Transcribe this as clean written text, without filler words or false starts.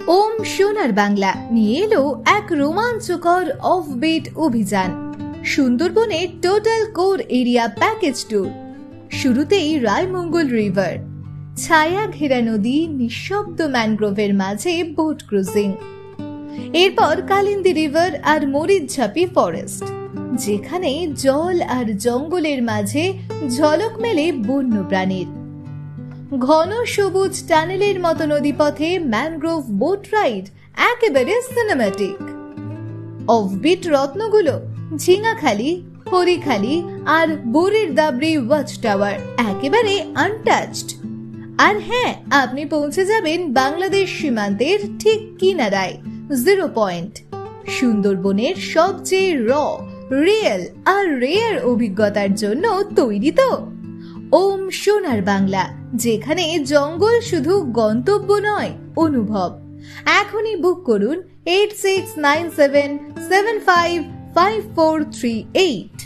ওম সোনার বাংলা নিয়ে এলো এক রোমাঞ্চকর অফবিট অভিযান। সুন্দরবনে total core area package tour. শুরুতেই রায়মঙ্গল রিভার, ছায়া ঘেরা নদী, নিঃশব্দ ম্যানগ্রোভের মাঝে বোট ক্রুজিং। এরপর কালিন্দী রিভার আর মরিচঝাপি ফরেস্ট, যেখানে জল আর জঙ্গলের মাঝে ঝলক মেলে বন্য প্রাণীর। ঘন সবুজ টানেলের মতো নদীপথে ম্যানগ্রোভ বোট রাইড একেবারে সিনেম্যাটিক। অফবিট রত্নগুলো ঝিঙাখালি, হরিখালি আর বুড়ির দাবড়ি ওয়াচ টাওয়ার একেবারে আনটাচড। আর হ্যাঁ, আপনি পৌঁছে যাবেন বাংলাদেশ সীমান্তের ঠিক কিনারায়, 0 পয়েন্ট। সুন্দরবনের সবচেয়ে রিয়েল আর রেয়ার অভিজ্ঞতার জন্য তৈরি তো? ওম সোনার বাংলা, যেখানে জঙ্গল শুধু গন্তব্য নয়, অনুভব। এখনই বুক করুন 8697755438।